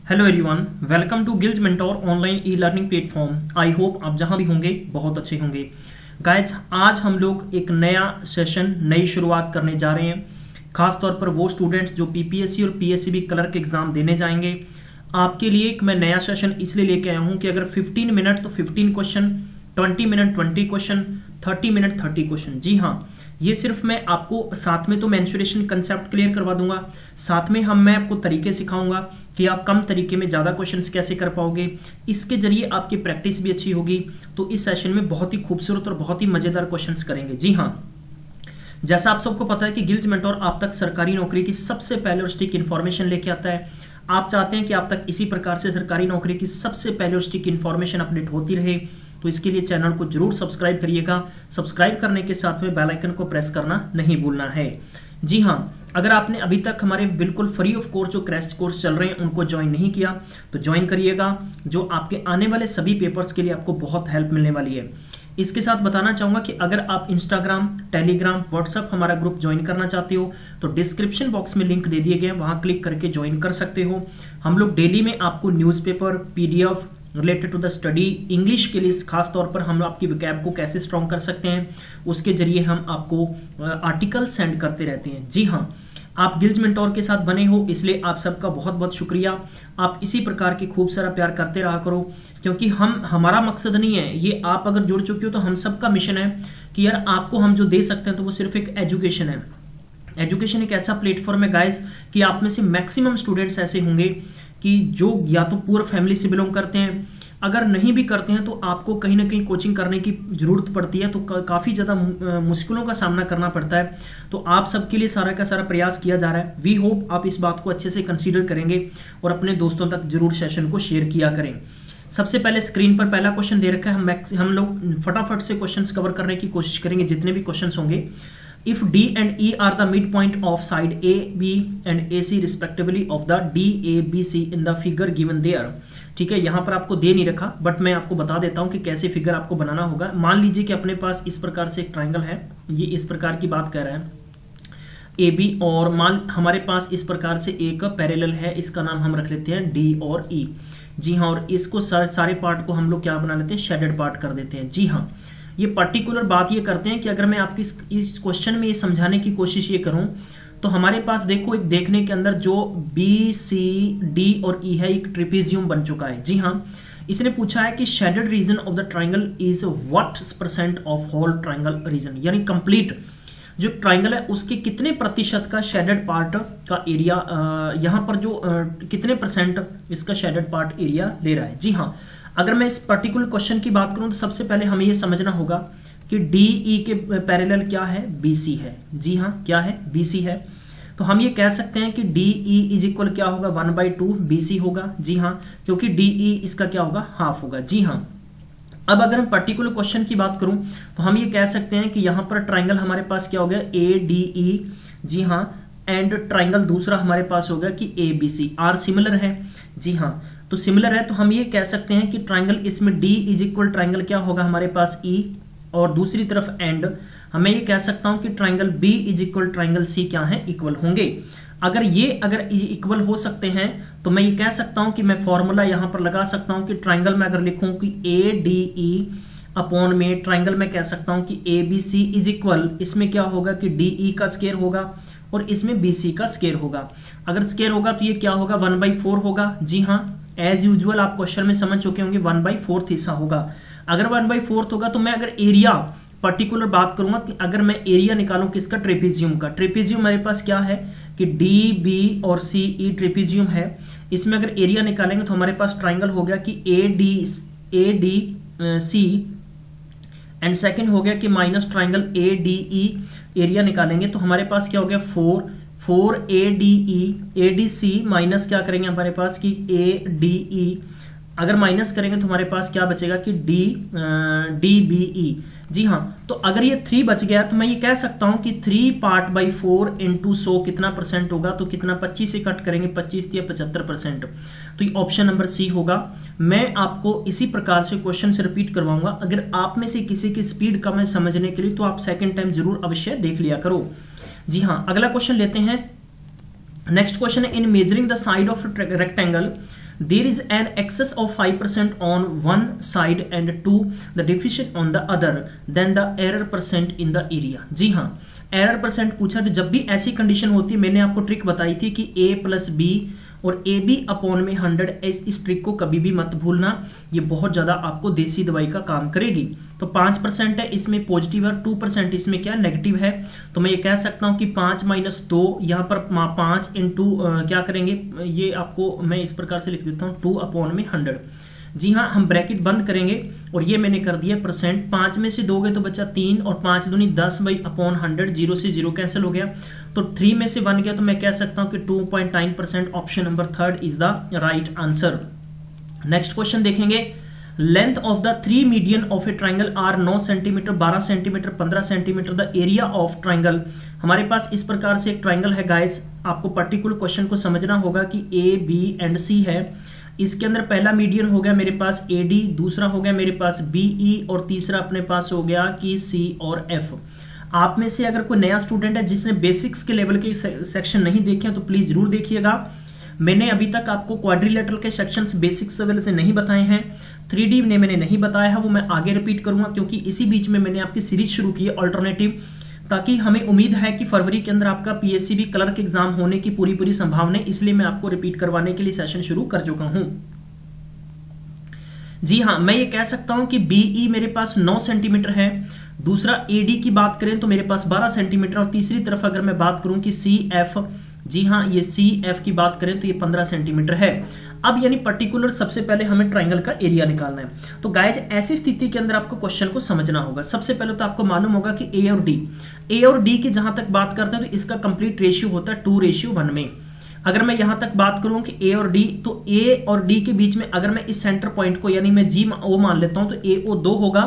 Hello everyone, welcome to Gillz mentor online e learning platform. I hope आप जहां भी होंगे बहुत अच्छे होंगे। गाइज, आज हम लोग एक नया सेशन, नई शुरुआत करने जा रहे हैं। खास तौर पर वो स्टूडेंट्स जो पीपीएससी और पीएससीबी क्लर्क एग्जाम देने जाएंगे, आपके लिए एक मैं नया सेशन इसलिए लेके आया हूं कि अगर 15 मिनट तो 15 question, 20 minute 20 question, 30 minute 30 question. जी हाँ, ये सिर्फ मैं आपको साथ में तो मेंसुरेशन कंसेप्ट क्लियर करवा दूंगा, साथ में मैं आपको तरीके सिखाऊंगा कि आप कम तरीके में ज्यादा क्वेश्चंस कैसे कर पाओगे। इसके जरिए आपकी प्रैक्टिस भी अच्छी होगी। तो इस सेशन में बहुत ही खूबसूरत और बहुत ही मजेदार क्वेश्चंस करेंगे। जी हाँ, जैसा आप सबको पता है कि गिल्ज मेंटोर आप तक सरकारी नौकरी की सबसे पहले और स्टिक इन्फॉर्मेशन लेके आता है। आप चाहते हैं कि आप तक इसी प्रकार से सरकारी नौकरी की सबसे पहले और स्टिक इन्फॉर्मेशन अपडेट होती रहे, तो इसके लिए चैनल को जरूर सब्सक्राइब करिएगा। सब्सक्राइब करने के साथ में बेल आइकन को प्रेस करना नहीं भूलना है। जी हाँ, अगर आपने अभी तक हमारे बिल्कुल फ्री ऑफ कोर्स जो क्रैश कोर्स चल रहे हैं उनको ज्वाइन नहीं किया तो ज्वाइन करिएगा, जो आपके आने वाले सभी पेपर्स के लिए आपको बहुत हेल्प मिलने वाली है। इसके साथ बताना चाहूंगा कि अगर आप इंस्टाग्राम, टेलीग्राम, व्हाट्सएप हमारा ग्रुप ज्वाइन करना चाहते हो तो डिस्क्रिप्शन बॉक्स में लिंक दे दिए गए, वहां क्लिक करके ज्वाइन कर सकते हो। हम लोग डेली में आपको newspaper, PDF related to the study, English के लिए खास तौर पर हम आपकी विकैब को कैसे स्ट्रॉन्ग कर सकते हैं उसके जरिए हम आपको आर्टिकल सेंड करते रहते हैं। जी हाँ, आप गिल्ज मेंटोर के साथ बने हो, इसलिए आप सबका बहुत बहुत शुक्रिया। आप इसी प्रकार की खूब सारा प्यार करते रहा करो, क्योंकि हमारा मकसद नहीं है ये, आप अगर जुड़ चुके हो तो हम सबका मिशन है कि यार आपको हम जो दे सकते हैं तो वो सिर्फ एक एजुकेशन है। एजुकेशन एक ऐसा प्लेटफॉर्म है गाइस कि आप में से मैक्सिमम स्टूडेंट्स ऐसे होंगे कि जो या तो पुअर फैमिली से बिलोंग करते हैं, अगर नहीं भी करते हैं तो आपको कहीं ना कहीं कोचिंग करने की जरूरत पड़ती है, तो काफी ज्यादा मुश्किलों का सामना करना पड़ता है। तो आप सबके लिए सारा का सारा प्रयास किया जा रहा है। वी होप आप इस बात को अच्छे से कंसीडर करेंगे और अपने दोस्तों तक जरूर सेशन को शेयर किया करें। सबसे पहले स्क्रीन पर पहला क्वेश्चन दे रखा है, हम लोग फटाफट से क्वेश्चंस कवर करने की कोशिश करेंगे जितने भी क्वेश्चंस होंगे। If D and E are the midpoint of side A, B and AC respectively of the DABC in the figure given there, ठीक है, यहां पर आपको दे नहीं रखा बट मैं आपको बता देता हूं कि कैसे फिगर आपको बनाना होगा। मान लीजिए कि अपने पास इस प्रकार से एक ट्राइंगल है, ये इस प्रकार की बात कर रहा है AB, और मान हमारे पास इस प्रकार से एक पैरेलल है, इसका नाम हम रख लेते हैं D और E। जी हाँ, और इसको सारे पार्ट को हम लोग क्या बना लेते हैं, शेडेड पार्ट कर देते हैं। जी हाँ, ये पर्टिकुलर बात ये करते हैं कि अगर मैं आपकी इस क्वेश्चन में ये समझाने की कोशिश ये करूं तो हमारे पास देखो एक देखने के अंदर जो बी, सी, डी और ई है एक ट्रेपेजियम बन चुका है। जी हाँ, इसने पूछा है कि shaded region of the triangle is what % of whole triangle region, यानी कंप्लीट जो ट्राइंगल है उसके कितने प्रतिशत का शेडेड पार्ट का एरिया, यहां पर जो कितने % इसका शेडेड पार्ट एरिया ले रहा है। जी हाँ, अगर मैं इस पर्टिकुलर क्वेश्चन की बात करूं तो सबसे पहले हमें यह समझना होगा कि DE के पैरेलल क्या है, BC है। जी हाँ, क्या है, BC है। तो हम ये कह सकते हैं कि DE इज इक्वल क्या होगा, 1/2 BC होगा। जी हाँ, क्योंकि DE इसका क्या होगा, हाफ होगा। जी हाँ, अब अगर हम पर्टिकुलर क्वेश्चन की बात करूं तो हम ये कह सकते हैं कि यहां पर ट्राइंगल हमारे पास क्या हो गया, ADE। जी हाँ, एंड ट्राइंगल दूसरा हमारे पास हो गया कि ABC, आर सिमिलर है। जी हाँ, तो सिमिलर है तो हम ये कह सकते हैं कि ट्राइंगल इसमें D इज इक्वल ट्राइंगल क्या होगा हमारे पास E, और दूसरी तरफ एंड हमें ये कह सकता हूं कि triangle B is equal triangle C क्या है, इक्वल होंगे। अगर इक्वल हो सकते हैं तो मैं ये कह सकता हूं कि मैं फॉर्मूला यहां पर लगा सकता हूं कि ट्राइंगल में अगर लिखूं कि ADE अपॉन में ट्राइंगल में कह सकता हूं कि ABC इज इक्वल, इसमें क्या होगा कि DE का स्क्वायर होगा और इसमें BC का स्क्वायर होगा। अगर स्क्वायर होगा तो ये क्या होगा, 1/4 होगा। जी हाँ, एज यूजुअल आप क्वेश्चन में समझ चुके होंगे 1/4 हिस्सा होगा। अगर 1/4 होगा तो मैं अगर एरिया पर्टिकुलर बात करूंगा कि अगर मैं एरिया निकालूं किसका, ट्रेपेजियम का। ट्रेपेजियम मेरे पास क्या है कि DB और CE ट्रेपेजियम है। इसमें अगर एरिया निकालेंगे तो हमारे पास ट्राइंगल हो गया कि ADC एंड सेकंड हो गया कि माइनस ट्राइंगल ADE। एरिया निकालेंगे तो हमारे पास क्या हो गया, 4 ADC माइनस क्या करेंगे हमारे पास कि ADE, अगर माइनस करेंगे तो हमारे पास क्या बचेगा कि DBE। जी हाँ, तो अगर ये 3 बच गया तो मैं ये कह सकता हूं कि 3/4 इंटू 100 कितना % होगा, तो कितना 25 से कट करेंगे, 25 या 75%, तो ये ऑप्शन नंबर C होगा। मैं आपको इसी प्रकार से क्वेश्चन से रिपीट करवाऊंगा। अगर आप में से किसी की स्पीड कम है समझने के लिए तो आप सेकेंड टाइम जरूर अवश्य देख लिया करो। जी हाँ, अगला क्वेश्चन लेते हैं। नेक्स्ट क्वेश्चन है, in measuring the side of rectangle there is an excess of 5% on one side and two the deficient on the other, then the error percent in the area. जी हाँ, error percent पूछा, तो जब भी ऐसी condition होती है, मैंने आपको ट्रिक बताई थी कि a प्लस बी और ए बी अपॉन में 100, इस ट्रिक को कभी भी मत भूलना, ये बहुत ज्यादा आपको देसी दवाई का काम करेगी। तो 5% है इसमें पॉजिटिव है, 2% इसमें क्या नेगेटिव है, तो मैं ये कह सकता हूं कि 5 माइनस 2, यहां पर 5 इंटू क्या करेंगे, ये आपको मैं इस प्रकार से लिख देता हूं 2 अपॉन में 100। जी हाँ, हम ब्रैकेट बंद करेंगे और ये मैंने कर दिया परसेंट, 5 में से दोगे तो बचा 3 और 5 दूनी 10 बाई अपॉन 100, 0 से 0 कैंसिल हो गया, तो 3 में से 1 गया, तो मैं कह सकता हूं कि 2.9%, option number 3 is the right answer. Next question देखेंगे, length of the 3 median of a triangle are 9 centimetre, 12 centimetre, 15 centimetre, the area of triangle. हमारे पास इस प्रकार से एक ट्राइंगल है गाइस, आपको पर्टिकुलर क्वेश्चन को समझना होगा कि ए बी एंड सी है, इसके अंदर पहला मीडियन हो गया मेरे पास AD, दूसरा हो गया मेरे पास BE और तीसरा अपने पास हो गया कि C और F। आप में से अगर कोई नया स्टूडेंट है जिसने बेसिक्स के लेवल के सेक्शन नहीं देखे तो प्लीज जरूर देखिएगा। मैंने अभी तक आपको क्वाड्रिलेटरल के सेक्शंस बेसिक्स लेवल से नहीं बताए हैं, 3D ने मैंने नहीं बताया है, वो मैं आगे रिपीट करूंगा, क्योंकि इसी बीच में मैंने आपकी सीरीज शुरू की है अल्टरनेटिव, ताकि हमें उम्मीद है कि फरवरी के अंदर आपका PSCB क्लर्क एग्जाम होने की पूरी संभावना है, इसलिए मैं आपको रिपीट करवाने के लिए सेशन शुरू कर चुका हूं। जी हाँ, मैं ये कह सकता हूं कि BE मेरे पास 9 सेंटीमीटर है, दूसरा AD की बात करें तो मेरे पास 12 सेंटीमीटर, और तीसरी तरफ अगर मैं बात करूं कि CF, जी हाँ, ये CF की बात करें तो ये 15 सेंटीमीटर है। अब यानी पर्टिकुलर सबसे पहले हमें ट्राइंगल का एरिया निकालना है। तो गाइज ऐसी स्थिति के अंदर आपको क्वेश्चन को समझना होगा। सबसे पहले तो आपको मालूम होगा कि A और D की जहां तक बात करते हैं तो इसका कंप्लीट रेशियो होता है 2:1 में। अगर मैं यहां तक बात करूं कि A और D, तो A और D के बीच में अगर मैं इस सेंटर पॉइंट को यानी मैं GO मान लेता हूं तो AO 2 होगा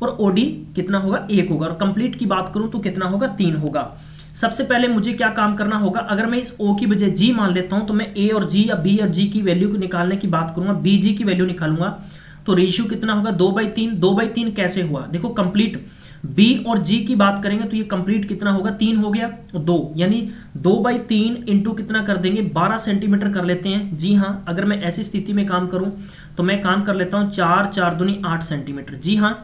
और OD कितना होगा, 1 होगा, और कंप्लीट की बात करूं तो कितना होगा, 3 होगा। सबसे पहले मुझे क्या काम करना होगा, अगर मैं इस O की बजाय G मान लेता हूं तो मैं A और G या B और G की वैल्यू निकालने की बात करूंगा, BG की वैल्यू निकालूंगा, तो रेशियो कितना होगा, 2/3। 2/3 कैसे हुआ, देखो कंप्लीट B और G की बात करेंगे तो ये कंप्लीट कितना होगा, 3 हो गया, 2 यानी 2/3 इंटू कितना कर देंगे, 12 सेंटीमीटर कर लेते हैं। जी हाँ, अगर मैं ऐसी स्थिति में काम करूं तो मैं काम कर लेता हूं 4 4 दूनी 8 सेंटीमीटर। जी हाँ,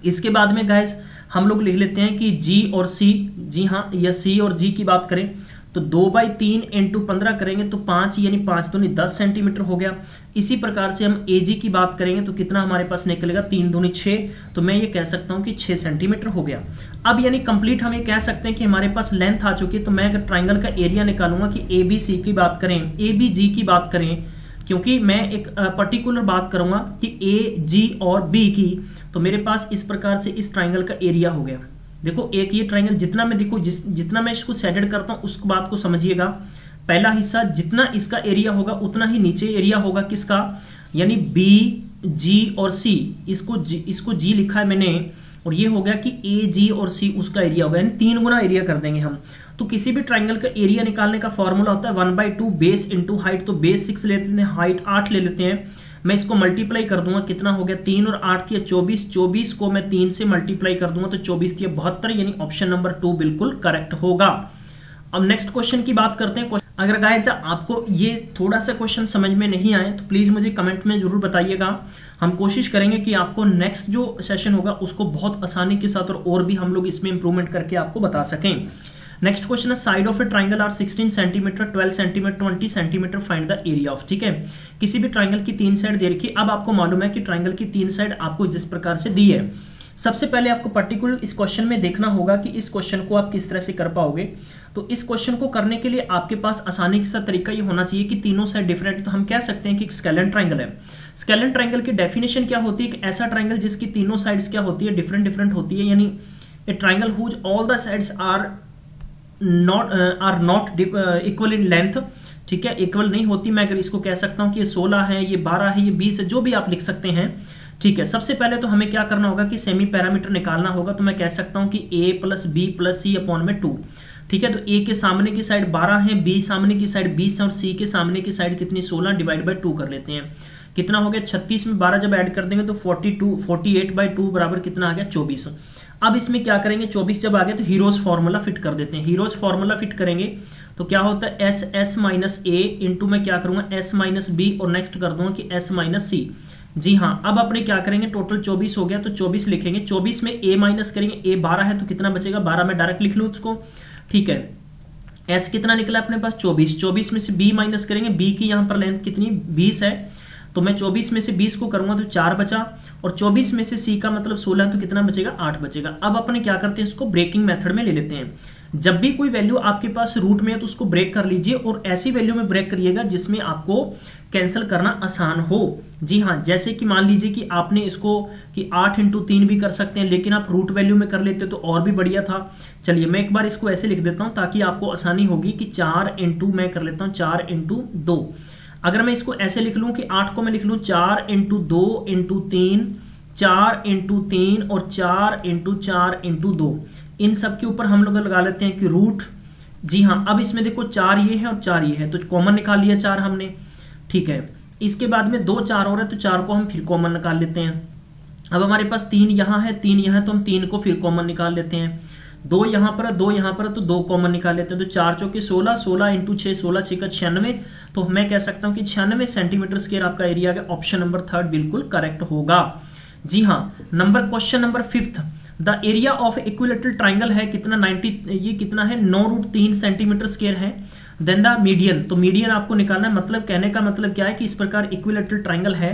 इसके बाद में गाइज हम लोग लिख लेते हैं कि G और C, जी हाँ, या C और G की बात करें तो 2/3 इंटू 15 करेंगे तो 5 यानी 5 दूनी 10 सेंटीमीटर हो गया। इसी प्रकार से हम AG की बात करेंगे तो कितना हमारे पास निकलेगा, 3 दूनी 6, तो मैं ये कह सकता हूं कि 6 सेंटीमीटर हो गया। अब यानी कंप्लीट हम ये कह सकते हैं कि हमारे पास लेंथ आ चुकी है। तो मैं अगर ट्राइंगल का एरिया निकालूंगा कि ABC की बात करें, ABG की बात करें, क्योंकि मैं एक पर्टिकुलर बात करूंगा कि AG और B की, तो मेरे पास इस प्रकार से इस ट्राइंगल का एरिया हो गया। देखो एक ये ट्राइंगल जितना मैं देखो जितना मैं इसको शेडेड करता हूं उस बात को समझिएगा। पहला हिस्सा जितना इसका एरिया होगा उतना ही नीचे एरिया होगा किसका, यानी B, G और C, इसको G लिखा है मैंने, और ये हो गया कि A, G और C उसका एरिया होगा, यानी 3 गुना एरिया कर देंगे हम। तो किसी भी ट्राइंगल का एरिया निकालने का फॉर्मूला होता है 1/2 बेस इंटू हाइट, तो बेस 6 ले लेते हैं, हाइट 8 ले लेते हैं। मैं इसको मल्टीप्लाई कर दूंगा, कितना हो गया, 3 और 8 की 24, 24 को मैं 3 से मल्टीप्लाई कर दूंगा तो 24 की 72, यानी ऑप्शन नंबर 2 बिल्कुल करेक्ट होगा। अब नेक्स्ट क्वेश्चन की बात करते हैं। अगर गाइस आपको ये थोड़ा सा क्वेश्चन समझ में नहीं आए तो प्लीज मुझे कमेंट में जरूर बताइएगा। हम कोशिश करेंगे कि आपको नेक्स्ट जो सेशन होगा उसको बहुत आसानी के साथ और भी हम लोग इसमें इंप्रूवमेंट करके आपको बता सकें। नेक्स्ट क्वेश्चन है, side of a triangle are 16 centimetre, 12 centimetre, 20 centimetre, find the area of. ठीक है, किसी भी ट्राइंगल की 3 साइड दे रखी है। अब आपको मालूम है कि ट्राइंगल की 3 साइड आपको जिस प्रकार से दी है, सबसे पहले आपको पर्टिकुलर इस क्वेश्चन में देखना होगा कि इस क्वेश्चन को आप किस तरह से कर पाओगे। तो इस क्वेश्चन को करने के लिए आपके पास आसानी के साथ तरीका ये होना चाहिए कि तीनों साइड डिफरेंट, तो हम कह सकते हैं कि स्केलेन ट्राइंगल है। स्केलेन ट्राइंगल की डेफिनेशन क्या होती है, कि ऐसा ट्राइंगल जिसकी तीनों साइड्स क्या होती है, डिफरेंट होती है, यानी a triangle whose all the sides are not equal in length. ठीक है, इक्वल नहीं होती। मैं अगर इसको कह सकता हूं कि ये 16 है, ये 12 है, ये 20 है, जो भी आप लिख सकते हैं। ठीक है, सबसे पहले तो हमें क्या करना होगा कि सेमी पैरामीटर निकालना होगा। तो मैं कह सकता हूं कि a plus B plus C upon में 2। ठीक है, तो a के सामने की साइड 12 है, b सामने की साइड 20 है और c के सामने की साइड कितनी 16 डिवाइड बाई 2 कर लेते हैं। कितना हो गया 36 में 12 जब ऐड कर देंगे तो 48/2 बराबर कितना आ गया 24। अब इसमें क्या करेंगे, 24 जब आ गया तो हीरोज फार्मूला फिट कर देते हैं। हीरोज फार्मूला फिट करेंगे तो क्या होता है एस एस माइनस ए इंटू में क्या करूंगा एस माइनस बी और नेक्स्ट कर दूंगा कि एस माइनस सी। जी हाँ, अब अपने क्या करेंगे, टोटल 24 हो गया तो 24 लिखेंगे, 24 में a माइनस करेंगे, a 12 है तो कितना बचेगा 12, में डायरेक्ट लिख लूँ उसको। ठीक है, s कितना निकला अपने पास 24, 24 में से b माइनस करेंगे, b की यहाँ पर लेंथ कितनी 20 है, तो मैं 24 में से 20 को करूंगा तो 4 बचा, और 24 में से c का मतलब 16 तो कितना बचेगा 8 बचेगा। अब अपने क्या करते हैं, इसको ब्रेकिंग मेथड में ले लेते हैं। जब भी कोई वैल्यू आपके पास रूट में है तो उसको ब्रेक कर लीजिए, और ऐसी वैल्यू में ब्रेक करिएगा जिसमें आपको कैंसिल करना आसान हो। जी हाँ, जैसे कि मान लीजिए कि आपने इसको कि 8 इंटू 3 भी कर सकते हैं, लेकिन आप रूट वैल्यू में कर लेते तो और भी बढ़िया था। चलिए मैं एक बार इसको ऐसे लिख देता हूं ताकि आपको आसानी होगी कि 4 इंटू मैं कर लेता हूं 4 इंटू 2। अगर मैं इसको ऐसे लिख लूं कि 8 को मैं लिख लूं 4 इंटू 2 इंटू 3, 4 इंटू 3 और 4 इंटू 4 इंटू 2, इन सब के ऊपर हम लोग लगा लेते हैं कि रूट। जी हाँ, अब इसमें देखो 4 ये है और 4 ये है, तो कॉमन निकाल लिया 4 हमने। ठीक है, इसके बाद में 2 4 और है तो 4 को हम फिर कॉमन निकाल लेते हैं। अब हमारे पास 3 यहाँ है, 3 यहाँ है, तो हम 3 को फिर कॉमन निकाल लेते हैं। 2 यहाँ पर है, 2 यहाँ पर है, तो 2 कॉमन निकाल लेते हैं। तो 4 चौके 16, 16 इंटू 6, 16 6 का 96, तो मैं कह सकता हूं कि 96 सेंटीमीटर स्क्वायर आपका एरिया है। ऑप्शन नंबर 3 बिल्कुल करेक्ट होगा। जी हाँ, question number 5, the area of equilateral triangle है कितना 90, ये कितना है 9√3 सेंटीमीटर स्क्वायर है। देन द मीडियन, तो मीडियन आपको निकालना है। मतलब कहने का मतलब क्या है कि इस प्रकार इक्विलेटरल ट्राइंगल है,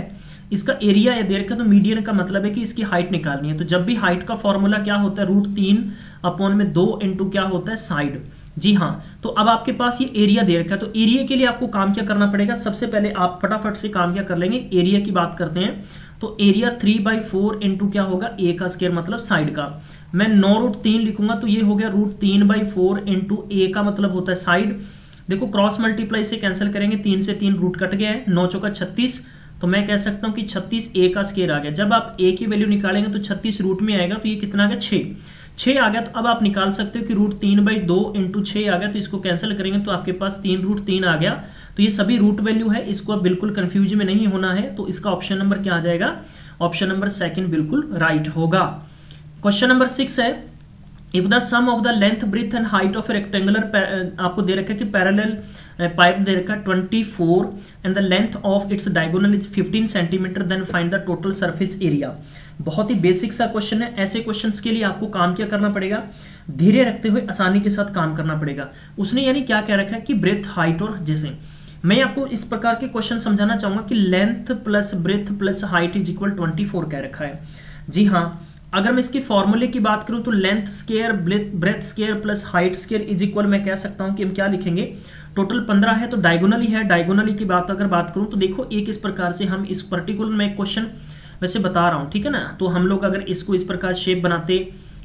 इसका एरिया है दे रखा, तो मीडियन का मतलब है कि इसकी हाइट निकालनी है। तो जब भी हाइट का फॉर्मूला क्या होता है √3/2 इंटू क्या होता है साइड। जी हाँ, तो अब आपके पास ये एरिया दे रखा है, तो एरिया के लिए आपको काम क्या करना पड़ेगा, सबसे पहले आप फटाफट से काम क्या कर लेंगे, एरिया की बात करते हैं। तो एरिया 3/4 इंटू क्या होगा a का स्क्वायर मतलब साइड का। मैं 9√3 लिखूंगा तो ये हो गया √3/4 इंटू a का मतलब होता है साइड। देखो क्रॉस मल्टीप्लाई से कैंसिल करेंगे, 3 से 3 रूट कट गया है, 9 चौका 36, तो मैं कह सकता हूं कि 36 a का स्क्वायर आ गया। जब आप a की वैल्यू निकालेंगे तो 36 रूट में आएगा, तो ये कितना आ गया 6 आ गया। तो अब आप निकाल सकते हो कि √3/2 इंटू 6 आ गया, तो इसको कैंसिल करेंगे तो आपके पास 3√3 आ गया। तो ये सभी रूट वैल्यू है, इसको बिल्कुल कंफ्यूज में नहीं होना है। तो इसका ऑप्शन नंबर क्या आ जाएगा, ऑप्शन नंबर 2 बिल्कुल राइट होगा। क्वेश्चन नंबर 6 है, if the sum of the length breadth and height of rectangular, आपको दे रखा है कि पैरेलल पाइप दे रखा है 24 and the length of its diagonal is 15 centimetre, then find the total surface area. बहुत ही बेसिक सा क्वेश्चन है। ऐसे क्वेश्चंस के लिए आपको काम क्या करना पड़ेगा, धीरे रखते हुए आसानी के साथ काम करना पड़ेगा। उसने यानी क्या कह रखा है कि ब्रेथ हाइट, और जैसे मैं आपको इस प्रकार के क्वेश्चन समझाना चाहूंगा कि length plus breadth plus height is equal 24 कह रखा है। जी हाँ, अगर मैं इसकी फॉर्मूले की बात करूं तो length square breath square plus height square is equal, मैं कह सकता हूं कि हम क्या लिखेंगे, टोटल 15 है तो डायगोनली है। डायगोनली की बात अगर बात करूं तो देखो एक इस प्रकार से हम इस पर्टिकुलर में क्वेश्चन वैसे बता रहा हूं, ठीक है ना। तो हम लोग अगर इसको इस प्रकार शेप बनाते,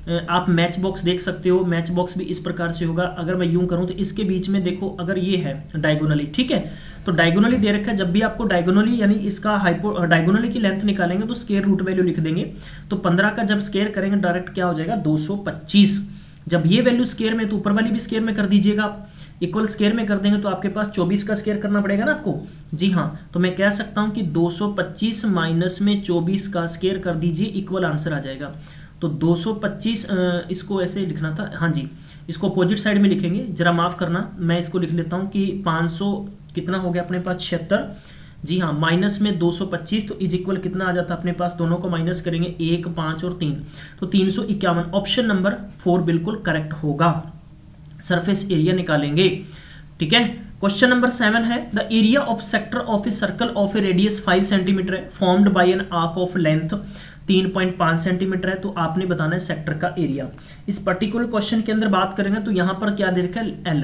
आप मैच बॉक्स देख सकते हो, मैच बॉक्स भी इस प्रकार से होगा। अगर मैं यूं करूं तो इसके बीच में देखो अगर ये है डायगोनली, ठीक है, तो डायगोनली दे रखा है। जब भी आपको डायगोनली यानी इसका डायगोनली की लेंथ निकालेंगे तो स्क्वायर रूट वैल्यू लिख देंगे। तो 15 का जब स्क्वायर करेंगे डायरेक्ट क्या हो जाएगा 225। जब ये वैल्यू स्क्वायर में तो ऊपर वाली भी स्क्वायर में कर दीजिएगा आप, इक्वल स्क्वायर में कर देंगे तो आपके पास 24 का स्क्वायर करना पड़ेगा ना आपको। जी हाँ, तो मैं कह सकता हूं कि 225 माइनस में 24 का स्क्वायर कर दीजिए, इक्वल आंसर आ जाएगा। तो 225 इसको ऐसे लिखना था, हाँ जी, इसको अपोजिट साइड में लिखेंगे, जरा माफ करना, मैं इसको लिख लेता हूं कि 500 कितना हो गया अपने पास 76। जी हाँ, माइनस में 225 तो इज इक्वल कितना आ जाता है अपने पास, दोनों को माइनस करेंगे 1 5 और 3 तो 351। ऑप्शन नंबर 4 बिल्कुल करेक्ट होगा। सरफेस एरिया निकालेंगे, ठीक है। क्वेश्चन नंबर 7 है, the area of sector of a circle of a radius 5 centimetre है, formed by an arc of length 3.5 centimetre है। तो आपने बताना है सेक्टर का एरिया। इस पर्टिकुलर क्वेश्चन के अंदर बात करेंगे तो यहां पर क्या दे रखा है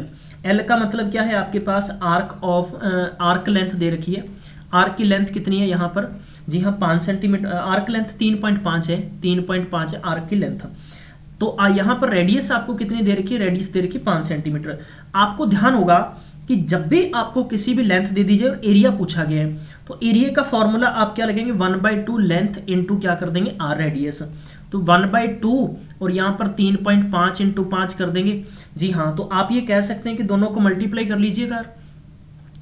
एल का मतलब क्या है, आपके पास आर्क लेंथ दे रखी है। आर्क की लेंथ कितनी है यहाँ पर, जी हाँ 5 सेंटीमीटर, आर्क लेंथ 3.5 है, 3.5 है आर्क की लेंथ। तो यहां पर रेडियस आपको कितनी दे रखी है, रेडियस दे रखी है 5 सेंटीमीटर। आपको ध्यान होगा कि जब भी आपको किसी भी लेंथ दे दीजिए और एरिया पूछा गया है तो एरिया का फॉर्मूला आप क्या लगेंगे 1/2 लेंथ इंटू क्या कर देंगे आर रेडियस। तो 1/2 और यहां पर 3.5 इंटू 5 कर देंगे। जी हाँ, तो आप ये कह सकते हैं कि दोनों को मल्टीप्लाई कर लीजिएगा।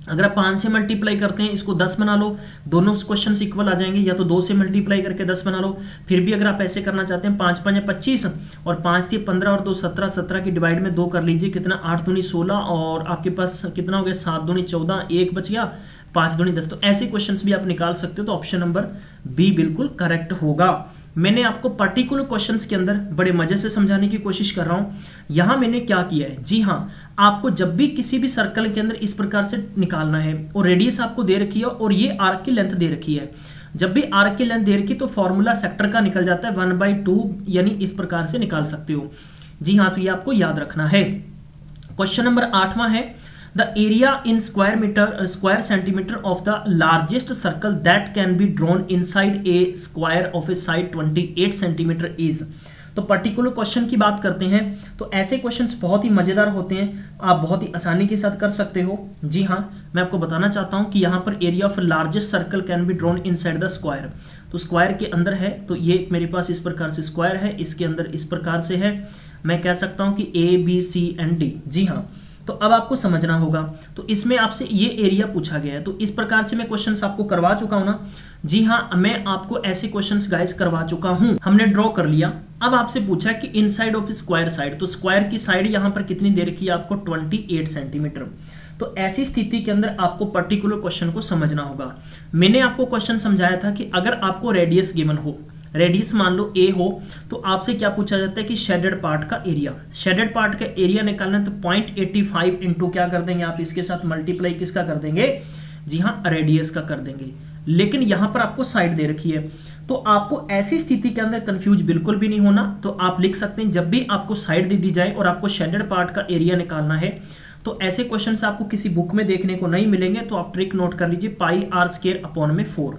अगर आप 5 से मल्टीप्लाई करते हैं इसको 10 बना लो, दोनों क्वेश्चन इक्वल आ जाएंगे, या तो 2 से मल्टीप्लाई करके 10 बना लो। फिर भी अगर आप ऐसे करना चाहते हैं 5 5 25 और 5 3 15 और 2 17, 17 की डिवाइड में 2 कर लीजिए, कितना 8 दूनी 16 और आपके पास कितना हो गया 7 दूनी 14, 1 बच गया, 5 दूनी 10। तो ऐसे क्वेश्चंस भी आप निकाल सकते हो। तो ऑप्शन नंबर बी बिल्कुल करेक्ट होगा। मैंने आपको पर्टिकुलर क्वेश्चंस के अंदर बड़े मजे से समझाने की कोशिश कर रहा हूं। यहां मैंने क्या किया है, जी हां, आपको जब भी किसी भी सर्कल के अंदर इस प्रकार से निकालना है और रेडियस आपको दे रखी है और ये आर्क की लेंथ दे रखी है, जब भी आर्क की लेंथ दे रखी तो फॉर्मूला सेक्टर का निकल जाता है 1/2, यानी इस प्रकार से निकाल सकते हो। जी हां, तो ये आपको याद रखना है। क्वेश्चन नंबर 8वां है, the area in square centimeter of the largest circle that can be drawn inside a square of a side 28 centimeter is। तो पर्टिकुलर क्वेश्चन की बात करते हैं तो ऐसे क्वेश्चंस बहुत ही मजेदार होते हैं, आप बहुत ही आसानी के साथ कर सकते हो। जी हाँ, मैं आपको बताना चाहता हूं कि यहां पर area of largest circle can be drawn inside the square. तो स्क्वायर के अंदर है, तो ये मेरे पास इस प्रकार से स्क्वायर है, इसके अंदर इस प्रकार से है। मैं कह सकता हूं कि A B C and D. जी हाँ, तो अब आपको समझना होगा। तो इसमें आपसे ये एरिया पूछा गया है, तो इस प्रकार से मैं क्वेश्चंस आपको करवा चुका हूं ना। जी हाँ, मैं आपको ऐसे क्वेश्चंस गाइस करवा चुका हूं। हमने ड्रॉ कर लिया। अब आपसे पूछा कि इनसाइड ऑफ स्क्वायर साइड, तो स्क्वायर की साइड यहां पर कितनी दे रखी है आपको 28 सेंटीमीटर। तो ऐसी स्थिति के अंदर आपको पर्टिकुलर क्वेश्चन को समझना होगा। मैंने आपको क्वेश्चन समझाया था कि अगर आपको रेडियस गिवन हो, रेडियस मान लो ए हो, तो आपसे क्या पूछा जाता है कि शेडेड पार्ट का एरिया, शेडेड पार्ट का एरिया निकालना है। तो 0.85 इंटू क्या कर देंगे आप, इसके साथ मल्टीप्लाई किसका कर देंगे, जी हाँ, रेडियस का कर देंगे। लेकिन यहां पर आपको साइड दे रखी है, तो आपको ऐसी स्थिति के अंदर कंफ्यूज बिल्कुल भी नहीं होना। तो आप लिख सकते हैं जब भी आपको साइड दे दी जाए और आपको शेडेड पार्ट का एरिया निकालना है, तो ऐसे क्वेश्चन आपको किसी बुक में देखने को नहीं मिलेंगे। तो आप ट्रिक नोट कर लीजिए, पाई आर स्क्वायर अपॉन में 4।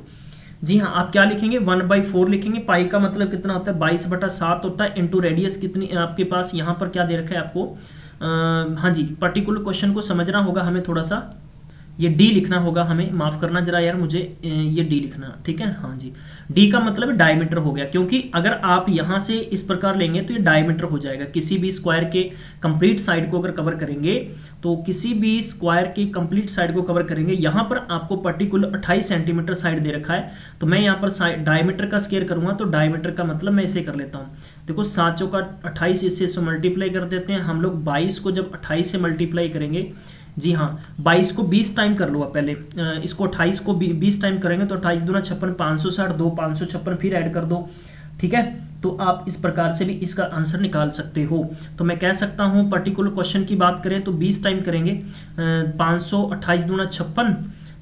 जी हाँ, आप क्या लिखेंगे 1/4 लिखेंगे। पाई का मतलब कितना होता है 22/7 होता है, इंटू रेडियस कितनी आपके पास यहां पर क्या दे रखा है आपको। हाँ जी, पर्टिकुलर क्वेश्चन को समझना होगा हमें, थोड़ा सा ये डी लिखना होगा हमें, माफ करना जरा यार मुझे, ये डी लिखना, ठीक है। हाँ जी, डी का मतलब डायमीटर हो गया, क्योंकि अगर आप यहां से इस प्रकार लेंगे तो ये डायमीटर हो जाएगा। किसी भी स्क्वायर के कंप्लीट साइड को अगर कवर करेंगे, तो किसी भी स्क्वायर के कंप्लीट साइड को कवर करेंगे, यहां पर आपको पर्टिकुलर 28 सेंटीमीटर साइड दे रखा है। तो मैं यहां पर डायमीटर का स्क्वायर करूंगा, तो डायमीटर का मतलब मैं इसे कर लेता हूं। देखो 7 चौका 28, इससे मल्टीप्लाई कर देते हैं हम लोग। 22 को जब 28 से मल्टीप्लाई करेंगे, जी हाँ, 22 को 20 टाइम कर लो आप पहले, इसको 28 को 20 टाइम करेंगे तो 28 दूना 56, 560, 2 556 फिर ऐड कर दो, ठीक है। तो आप इस प्रकार से भी इसका आंसर निकाल सकते हो। तो मैं कह सकता हूं पर्टिकुलर क्वेश्चन की बात करें तो 20 टाइम करेंगे, 528 दूना 56,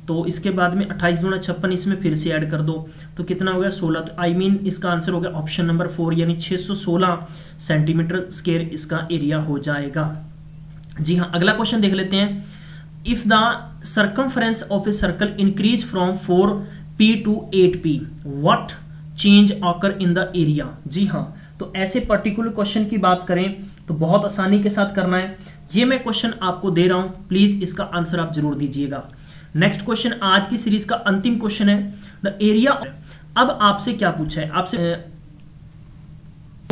तो इसके बाद में 28 दूना 56 इसमें फिर से ऐड कर दो, तो कितना हो गया 16। तो आई मीन इसका आंसर हो गया ऑप्शन नंबर 4, यानी 616 सेंटीमीटर स्क्वायर इसका एरिया हो जाएगा। जी हाँ, अगला क्वेश्चन देख लेते हैं। If the circumference of a circle increase from 4p to 8p, what change occur in the area. जी हाँ, तो ऐसे पर्टिकुलर क्वेश्चन की बात करें तो बहुत आसानी के साथ करना है। ये मैं क्वेश्चन आपको दे रहा हूं, प्लीज इसका आंसर आप जरूर दीजिएगा। नेक्स्ट क्वेश्चन आज की सीरीज का अंतिम क्वेश्चन है, द एरिया। अब आपसे क्या पूछा है, आपसे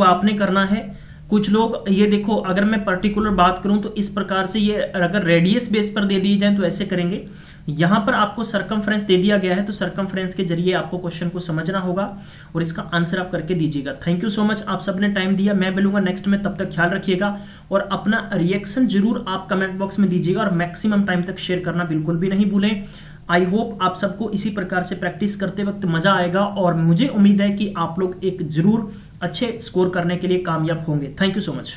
आपने करना है कुछ लोग, ये देखो अगर मैं पर्टिकुलर बात करूं तो इस प्रकार से, ये अगर रेडियस बेस पर दे दी जाए तो ऐसे करेंगे। यहां पर आपको सरकमफ्रेंस दे दिया गया है, तो सरकमफ्रेंस के जरिए आपको क्वेश्चन को समझना होगा और इसका आंसर आप करके दीजिएगा। थैंक यू सो मच, आप सबने टाइम दिया। मैं मिलूंगा नेक्स्ट में, तब तक ख्याल रखिएगा और अपना रिएक्शन जरूर आप कमेंट बॉक्स में दीजिएगा और मैक्सिमम टाइम तक शेयर करना बिल्कुल भी नहीं भूलें। आई होप आप सबको इसी प्रकार से प्रैक्टिस करते वक्त मजा आएगा और मुझे उम्मीद है कि आप लोग एक जरूर अच्छे स्कोर करने के लिए कामयाब होंगे। Thank you so much.